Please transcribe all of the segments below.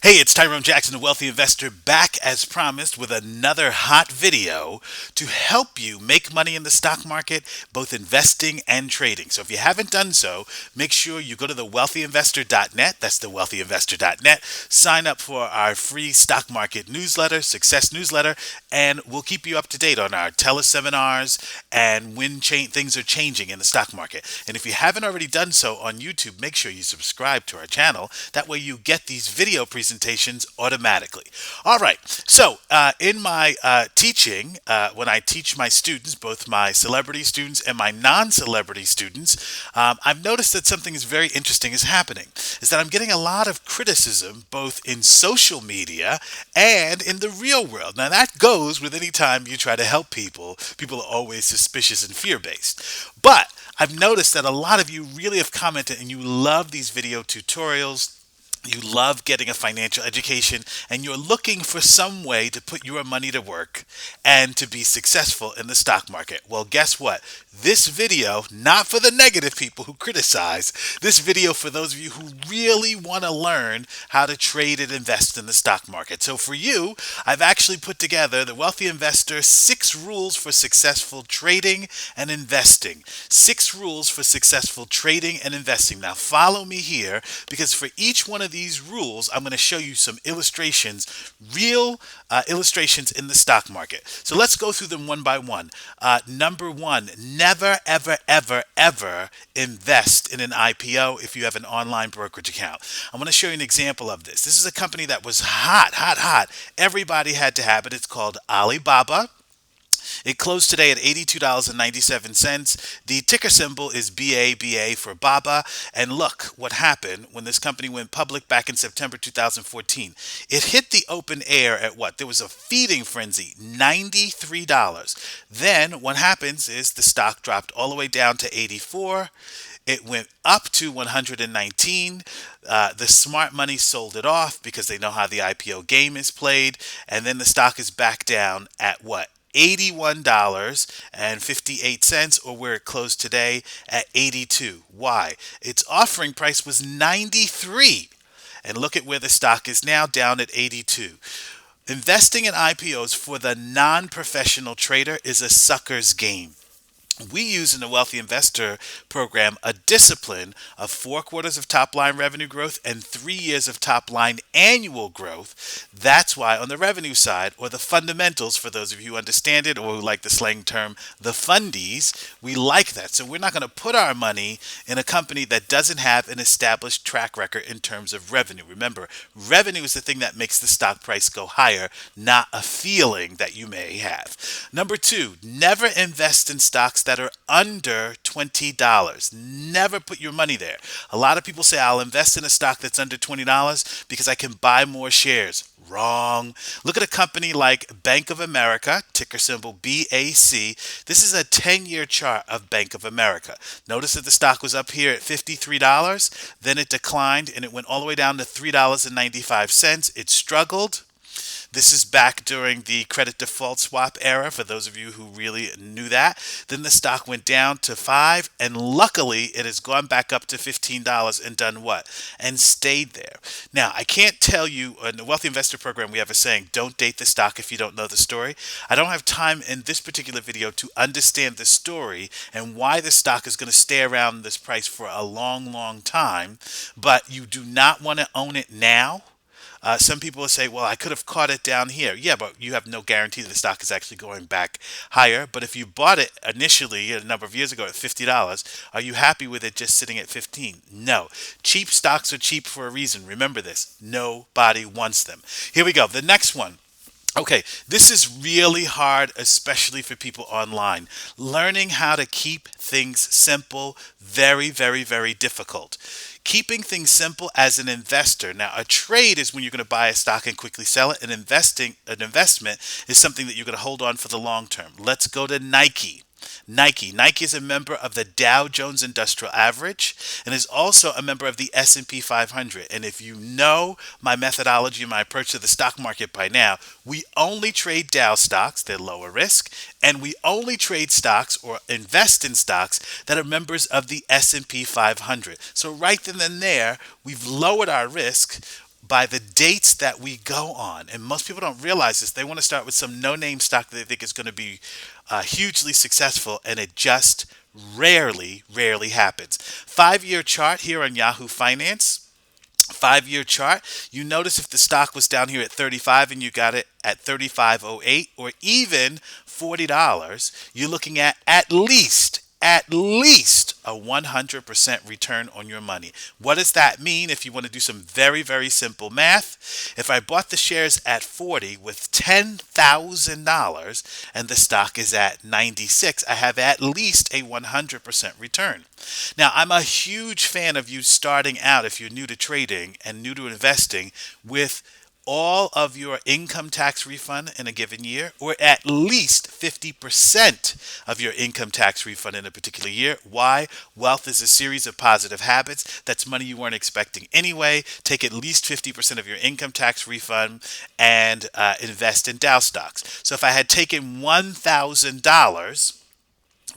Hey, it's Tyrone Jackson, the Wealthy Investor, back as promised with another hot video to help you make money in the stock market, both investing and trading. So if you haven't done so, make sure you go to thewealthyinvestor.net. That's thewealthyinvestor.net. Sign up for our free stock market newsletter, success newsletter, and we'll keep you up to date on our teleseminars and when things are changing in the stock market. And if you haven't already done so on YouTube, make sure you subscribe to our channel. That way you get these video presentations automatically. All right. So in my teaching, when I teach my students, both my celebrity students and my non-celebrity students, I've noticed that something is very interesting is happening. Is that I'm getting a lot of criticism both in social media and in the real world. Now that goes with any time you try to help people. People are always suspicious and fear-based. But I've noticed that a lot of you really have commented and you love these video tutorials. You love getting a financial education and you're looking for some way to put your money to work and to be successful in the stock market. Well, guess what? This video, not for the negative people who criticize, this video for those of you who really want to learn how to trade and invest in the stock market. So for you, I've actually put together the Wealthy Investor 6 rules for successful trading and investing. 6 rules for successful trading and investing. Now follow me here because for each one of these rules, I'm going to show you some illustrations, real illustrations in the stock market. So let's go through them one by one. Number one, never, ever, ever, ever invest in an IPO if you have an online brokerage account. I'm going to show you an example of this. This is a company that was hot, hot, hot. Everybody had to have it. It's called Alibaba. It closed today at $82.97. The ticker symbol is BABA for Baba. And look what happened when this company went public back in September 2014. It hit the open air at what? There was a feeding frenzy, $93. Then what happens is the stock dropped all the way down to 84. It went up to 119. The smart money sold it off because they know how the IPO game is played. And then the stock is back down at what? $81.58, or where it closed today at 82. Why? Its offering price was 93. And look at where the stock is now, down at 82. Investing in IPOs for the non-professional trader is a sucker's game. We use in the Wealthy Investor program a discipline of 4 quarters of top-line revenue growth and 3 years of top-line annual growth. That's why on the revenue side, or the fundamentals, for those of you who understand it or who like the slang term, the fundies, we like that. So we're not going to put our money in a company that doesn't have an established track record in terms of revenue. Remember, revenue is the thing that makes the stock price go higher, not a feeling that you may have. Number 2, never invest in stocks that are under $20. Never put your money there. A lot of people say, I'll invest in a stock that's under $20 because I can buy more shares. Wrong. Look at a company like Bank of America, ticker symbol BAC. This is a 10-year chart of Bank of America. Notice that the stock was up here at $53, then it declined and it went all the way down to $3.95. It struggled. This is back during the credit default swap era, for those of you who really knew that. Then the stock went down to $5, and luckily it has gone back up to $15 and done what? And stayed there. Now, I can't tell you, in the Wealthy Investor program, we have a saying, don't date the stock if you don't know the story. I don't have time in this particular video to understand the story and why the stock is going to stay around this price for a long, long time, but you do not want to own it now. Some people will say, well, I could have caught it down here. Yeah, but you have no guarantee that the stock is actually going back higher. But if you bought it initially a number of years ago at $50, are you happy with it just sitting at 15? No. Cheap stocks are cheap for a reason. Remember this. Nobody wants them. Here we go. The next one. Okay, this is really hard, especially for people online. Learning how to keep things simple, very, very, very difficult. Keeping things simple as an investor. Now, a trade is when you're going to buy a stock and quickly sell it. An investment is something that you're going to hold on for the long term. Let's go to Nike. Nike is a member of the Dow Jones Industrial Average and is also a member of the S&P 500. And if you know my methodology and my approach to the stock market by now, we only trade Dow stocks, they're lower risk, and we only trade stocks or invest in stocks that are members of the S&P 500. So right then and there, we've lowered our risk by the dates that we go on. And most people don't realize this. They want to start with some no-name stock that they think is going to be hugely successful, and it just rarely happens. 5-year chart here on Yahoo Finance. 5-year chart, you notice if the stock was down here at 35 and you got it at 35.08 or even $40, you're looking at least a 100% return on your money. What does that mean? If you want to do some very simple math, if I bought the shares at 40 with $10,000 and the stock is at 96, I have at least a 100% return. Now, I'm a huge fan of you starting out, if you're new to trading and new to investing, with all of your income tax refund in a given year, or at least 50% of your income tax refund in a particular year. Why? Wealth is a series of positive habits. That's money you weren't expecting anyway. Take at least 50% of your income tax refund and invest in Dow stocks. So if I had taken $1,000,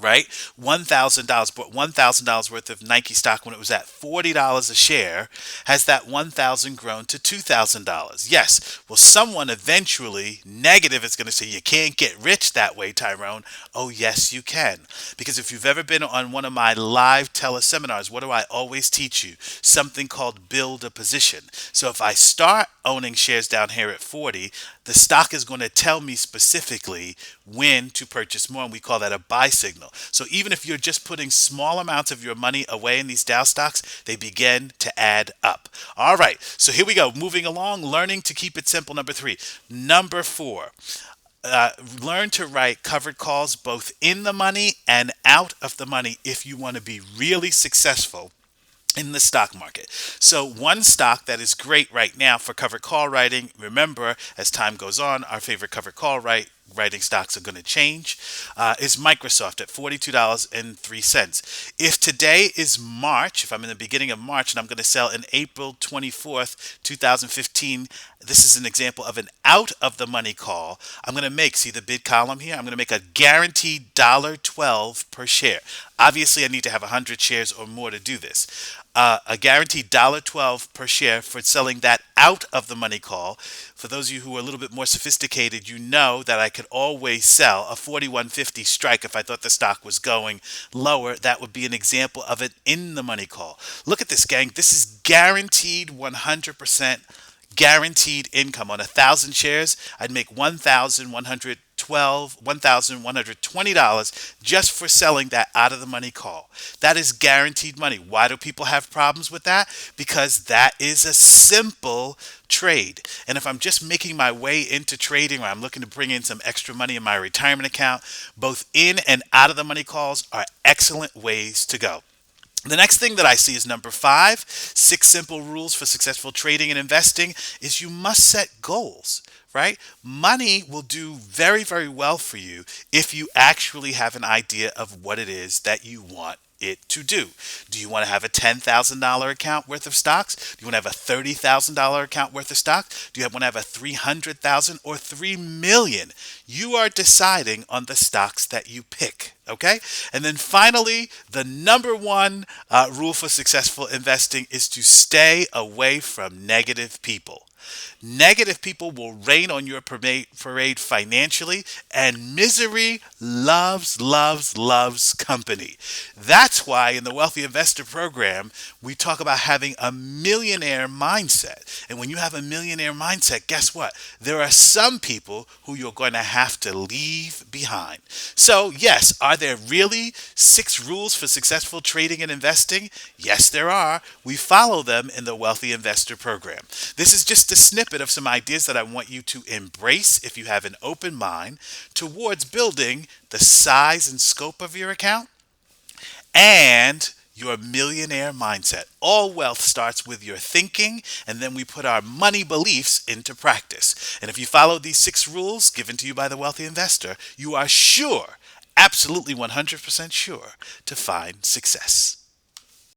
right? $1,000, bought $1,000 worth of Nike stock when it was at $40 a share. Has that 1,000 grown to $2,000? Yes. Well, someone eventually negative is going to say, you can't get rich that way, Tyrone. Oh, yes, you can. Because if you've ever been on one of my live teleseminars, what do I always teach you? Something called build a position. So if I start owning shares down here at 40, the stock is going to tell me specifically when to purchase more, and we call that a buy signal. So even if you're just putting small amounts of your money away in these Dow stocks, they begin to add up. All right, so here we go. Moving along, learning to keep it simple, number 3. Number 4. Learn to write covered calls both in the money and out of the money if you want to be really successful in the stock market. So one stock that is great right now for covered call writing, remember, as time goes on, our favorite covered call writing stocks are going to change, is Microsoft at $42.03. If today is March, if I'm in the beginning of March and I'm going to sell in April 24th, 2015, this is an example of an out of the money call. I'm going to make, see the bid column here? I'm going to make a guaranteed $1.12 per share. Obviously, I need to have 100 shares or more to do this. A guaranteed $1.12 per share for selling that out of the money call. For those of you who are a little bit more sophisticated, you know that I could always sell a 41.50 strike if I thought the stock was going lower. That would be an example of an in the money call. Look at this, gang. This is guaranteed 100% guaranteed income. On 1,000 shares, I'd make $1,120 just for selling that out of the money call. That is guaranteed money. Why do people have problems with that? Because that is a simple trade. And if I'm just making my way into trading, or I'm looking to bring in some extra money in my retirement account, both in and out of the money calls are excellent ways to go. The next thing that I see is number 5, 6 simple rules for successful trading and investing, is you must set goals, right? Money will do very well for you if you actually have an idea of what it is that you want it to do. Do you want to have a $10,000 account worth of stocks? Do you want to have a $30,000 account worth of stocks? Do you want to have a $300,000 or $3 million? You are deciding on the stocks that you pick. Okay? And then finally, the number 1 rule for successful investing is to stay away from negative people. Negative people will rain on your parade financially, and misery loves company. That's why in the Wealthy Investor Program, we talk about having a millionaire mindset. And when you have a millionaire mindset, guess what? There are some people who you're going to have to leave behind. So yes, are there really 6 rules for successful trading and investing? Yes, there are. We follow them in the Wealthy Investor Program. This is just a snippet of some ideas that I want you to embrace if you have an open mind towards building the size and scope of your account and your millionaire mindset. All wealth starts with your thinking, and then we put our money beliefs into practice. And if you follow these 6 rules given to you by the Wealthy Investor, you are sure, absolutely 100% sure, to find success.